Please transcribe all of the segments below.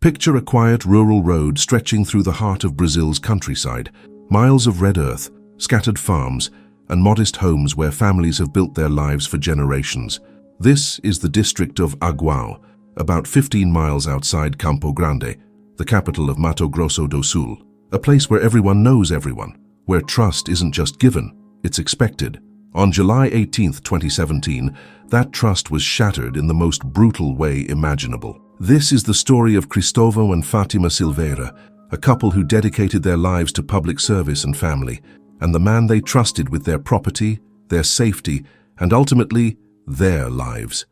Picture a quiet rural road stretching through the heart of Brazil's countryside, miles of red earth, scattered farms, and modest homes where families have built their lives for generations. This is the district of Aguao, about 15 miles outside Campo Grande, the capital of Mato Grosso do Sul, a place where everyone knows everyone, where trust isn't just given, it's expected. On July 18, 2017, that trust was shattered in the most brutal way imaginable. This is the story of Cristóvão and Fátima Silveira, a couple who dedicated their lives to public service and family, and the man they trusted with their property, their safety, and ultimately, their lives.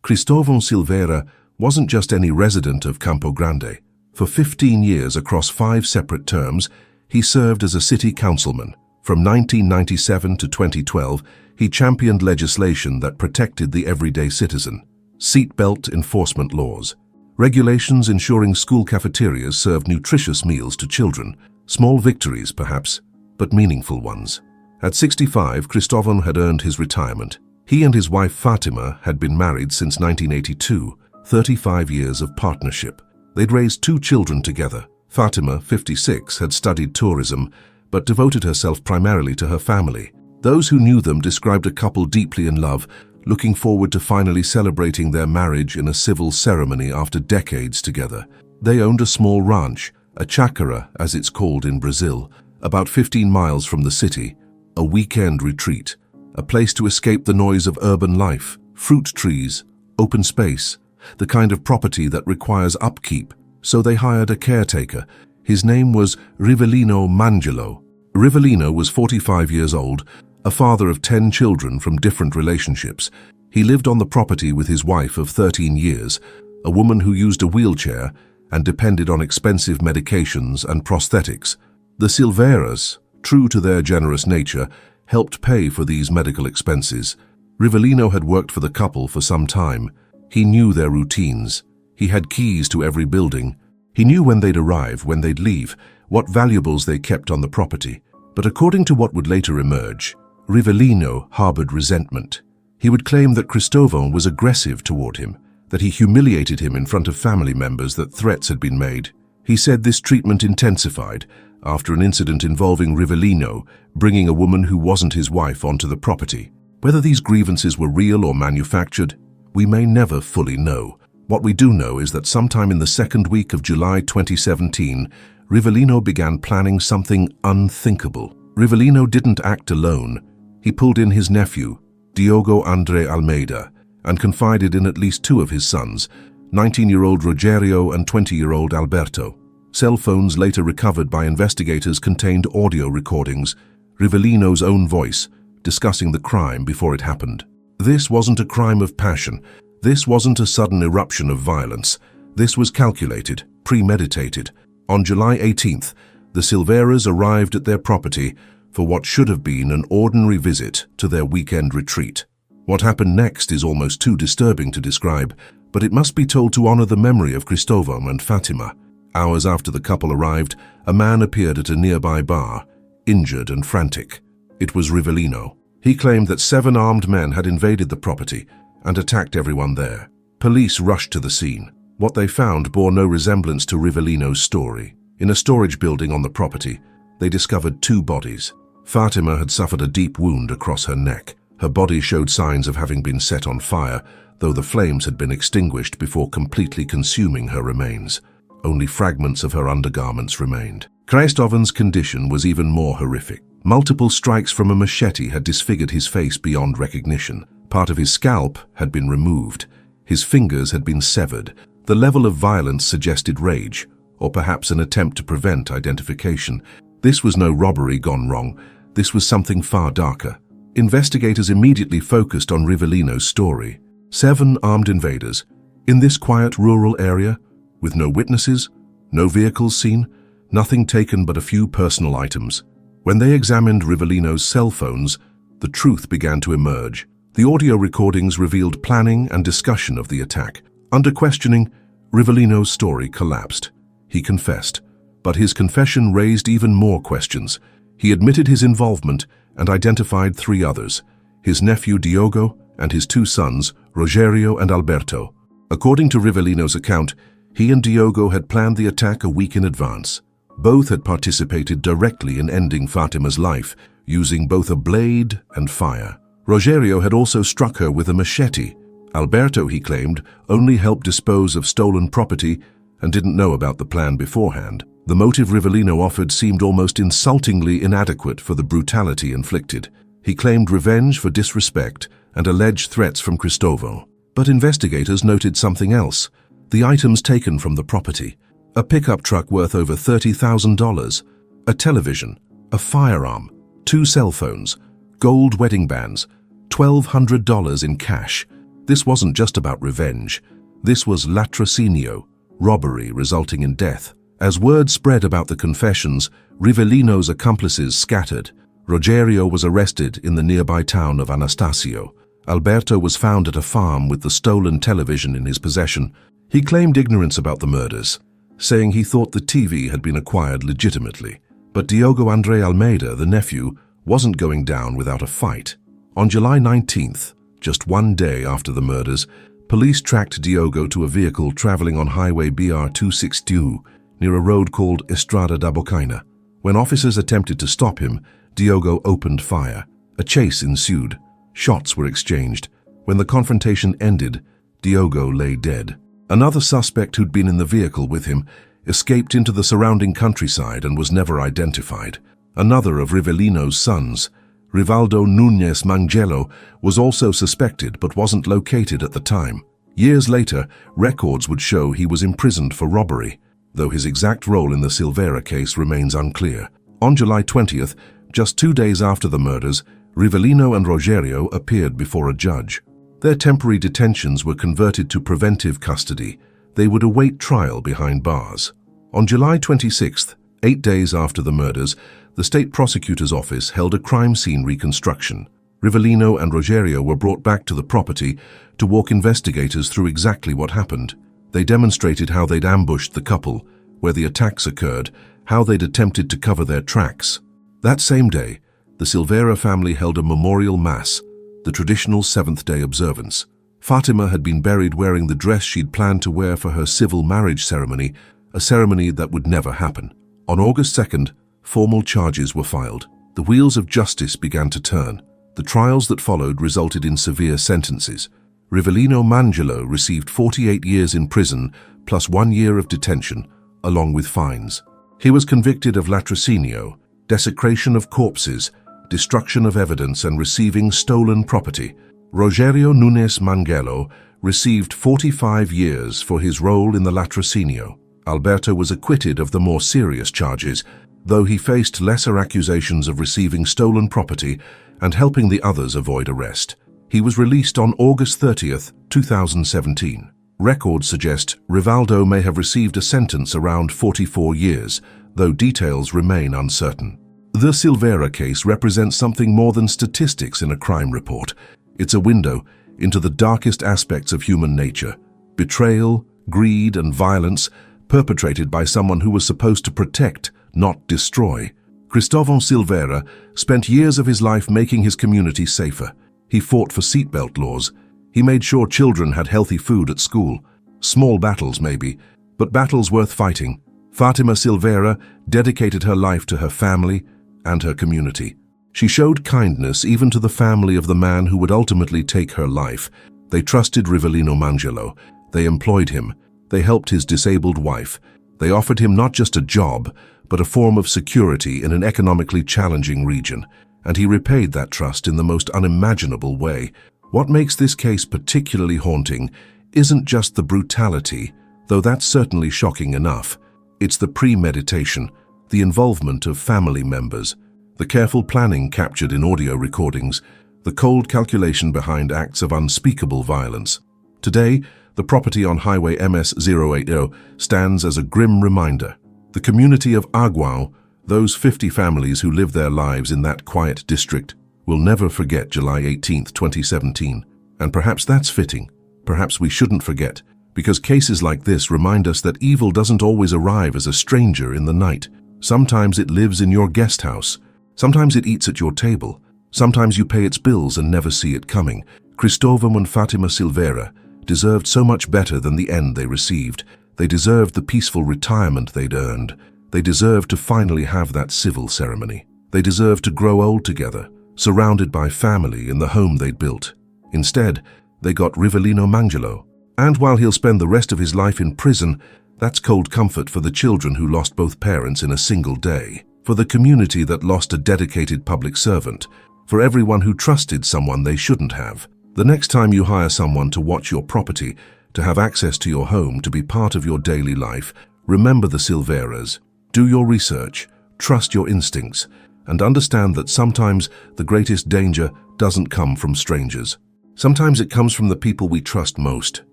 Cristóvão Silveira wasn't just any resident of Campo Grande. For 15 years across 5 separate terms, he served as a city councilman. From 1997 to 2012, he championed legislation that protected the everyday citizen. Seatbelt enforcement laws, regulations ensuring school cafeterias served nutritious meals to children. Small victories, perhaps, but meaningful ones. At 65, Cristóvão had earned his retirement. He and his wife Fátima had been married since 1982, 35 years of partnership. They'd raised 2 children together. Fátima, 56, had studied tourism, but devoted herself primarily to her family. Those who knew them described a couple deeply in love, looking forward to finally celebrating their marriage in a civil ceremony after decades together. They owned a small ranch, a chácara as it's called in Brazil, about 15 miles from the city, a weekend retreat, a place to escape the noise of urban life, fruit trees, open space, the kind of property that requires upkeep. So they hired a caretaker. His name was Rivelino Mangelo. Rivelino was 45 years old, a father of 10 children from different relationships. He lived on the property with his wife of 13 years, a woman who used a wheelchair and depended on expensive medications and prosthetics. The Silveiras, true to their generous nature, helped pay for these medical expenses. Rivelino had worked for the couple for some time. He knew their routines. He had keys to every building. He knew when they'd arrive, when they'd leave, what valuables they kept on the property. But according to what would later emerge, Rivelino harbored resentment. He would claim that Cristóvão was aggressive toward him, that he humiliated him in front of family members, that threats had been made. He said this treatment intensified after an incident involving Rivelino bringing a woman who wasn't his wife onto the property. Whether these grievances were real or manufactured, we may never fully know. What we do know is that sometime in the second week of July 2017, Rivelino began planning something unthinkable. Rivelino didn't act alone. He pulled in his nephew, Diogo André Almeida, and confided in at least 2 of his sons, 19-year-old Rogério and 20-year-old Alberto. Cell phones later recovered by investigators contained audio recordings, Rivelino's own voice, discussing the crime before it happened. This wasn't a crime of passion. This wasn't a sudden eruption of violence. This was calculated, premeditated. On July 18th, the Silveiras arrived at their property for what should have been an ordinary visit to their weekend retreat. What happened next is almost too disturbing to describe, but it must be told to honor the memory of Cristóvão and Fátima. Hours after the couple arrived, a man appeared at a nearby bar, injured and frantic. It was Rivelino. He claimed that 7 armed men had invaded the property and attacked everyone there. Police rushed to the scene. What they found bore no resemblance to Rivelino's story. In a storage building on the property, they discovered 2 bodies. Fátima had suffered a deep wound across her neck. Her body showed signs of having been set on fire, though the flames had been extinguished before completely consuming her remains. Only fragments of her undergarments remained. Cristóvão's condition was even more horrific. Multiple strikes from a machete had disfigured his face beyond recognition. Part of his scalp had been removed. His fingers had been severed. The level of violence suggested rage, or perhaps an attempt to prevent identification. This was no robbery gone wrong. This was something far darker. Investigators immediately focused on Rivelino's story. 7 armed invaders, in this quiet rural area, with no witnesses, no vehicles seen, nothing taken but a few personal items. When they examined Rivelino's cell phones, the truth began to emerge. The audio recordings revealed planning and discussion of the attack. Under questioning, Rivelino's story collapsed. He confessed, But his confession raised even more questions. He admitted his involvement and identified 3 others: his nephew Diogo and his 2 sons, Rogerio and Alberto. According to Rivellino's account, he and Diogo had planned the attack a week in advance. Both had participated directly in ending Fatima's life, using both a blade and fire. Rogerio had also struck her with a machete. Alberto, he claimed, only helped dispose of stolen property and didn't know about the plan beforehand. The motive Rivellino offered seemed almost insultingly inadequate for the brutality inflicted. He claimed revenge for disrespect and alleged threats from Cristóvão. But investigators noted something else: the items taken from the property. A pickup truck worth over $30,000, a television, a firearm, 2 cell phones, gold wedding bands, $1,200 in cash. This wasn't just about revenge. This was latrocinio, robbery resulting in death. As word spread about the confessions, Rivellino's accomplices scattered. Rogerio was arrested in the nearby town of Anastasio. Alberto was found at a farm with the stolen television in his possession. He claimed ignorance about the murders, saying he thought the TV had been acquired legitimately. But Diogo André Almeida, the nephew, wasn't going down without a fight. On July 19th, just 1 day after the murders, police tracked Diogo to a vehicle traveling on Highway BR-262 near a road called Estrada da Bocaina. When officers attempted to stop him, Diogo opened fire. A chase ensued. Shots were exchanged. When the confrontation ended, Diogo lay dead. Another suspect who'd been in the vehicle with him escaped into the surrounding countryside and was never identified. Another of Rivellino's sons, Rivaldo Núñez Mangelo, was also suspected but wasn't located at the time. Years later, records would show he was imprisoned for robbery, though his exact role in the Silveira case remains unclear. On July 20th, just 2 days after the murders, Rivellino and Rogerio appeared before a judge. Their temporary detentions were converted to preventive custody. They would await trial behind bars. On July 26th, 8 days after the murders, the state prosecutor's office held a crime scene reconstruction. Rivellino and Rogerio were brought back to the property to walk investigators through exactly what happened. They demonstrated how they'd ambushed the couple, where the attacks occurred, how they'd attempted to cover their tracks. That same day, the Silveira family held a memorial mass, the traditional seventh-day observance. Fatima had been buried wearing the dress she'd planned to wear for her civil marriage ceremony, a ceremony that would never happen. On August 2nd, formal charges were filed. The wheels of justice began to turn. The trials that followed resulted in severe sentences. Rivellino Mangelo received 48 years in prison plus 1 year of detention, along with fines. He was convicted of latrocinio, desecration of corpses, destruction of evidence, and receiving stolen property. Rogerio Núñez Mangelo received 45 years for his role in the latrocinio. Alberto was acquitted of the more serious charges, though he faced lesser accusations of receiving stolen property and helping the others avoid arrest. He was released on August 30th, 2017. Records suggest Rivaldo may have received a sentence around 44 years, though details remain uncertain. The Silveira case represents something more than statistics in a crime report. It's a window into the darkest aspects of human nature: betrayal, greed, and violence perpetrated by someone who was supposed to protect, not destroy. Cristóvão Silveira spent years of his life making his community safer. He fought for seatbelt laws. He made sure children had healthy food at school. Small battles, maybe, but battles worth fighting. Fátima Silveira dedicated her life to her family and her community. She showed kindness even to the family of the man who would ultimately take her life. They trusted Rivellino Mangelo. They employed him. They helped his disabled wife. They offered him not just a job, but a form of security in an economically challenging region. And he repaid that trust in the most unimaginable way. What makes this case particularly haunting isn't just the brutality, though that's certainly shocking enough. It's the premeditation, the involvement of family members, the careful planning captured in audio recordings, the cold calculation behind acts of unspeakable violence. Today, the property on Highway MS-080 stands as a grim reminder. The community of Aguao, those 50 families who live their lives in that quiet district, will never forget July 18, 2017. And perhaps that's fitting. Perhaps we shouldn't forget, because cases like this remind us that evil doesn't always arrive as a stranger in the night. Sometimes it lives in your guest house. Sometimes it eats at your table. Sometimes you pay its bills and never see it coming. Cristóvão and Fátima Silveira deserved so much better than the end they received. They deserved the peaceful retirement they'd earned. They deserved to finally have that civil ceremony. They deserved to grow old together, surrounded by family in the home they'd built. Instead, they got Rivellino Mangelo. And while he'll spend the rest of his life in prison, that's cold comfort for the children who lost both parents in a single day, for the community that lost a dedicated public servant, for everyone who trusted someone they shouldn't have. The next time you hire someone to watch your property, to have access to your home, to be part of your daily life, remember the Silveiras. Do your research, trust your instincts, and understand that sometimes the greatest danger doesn't come from strangers. Sometimes it comes from the people we trust most.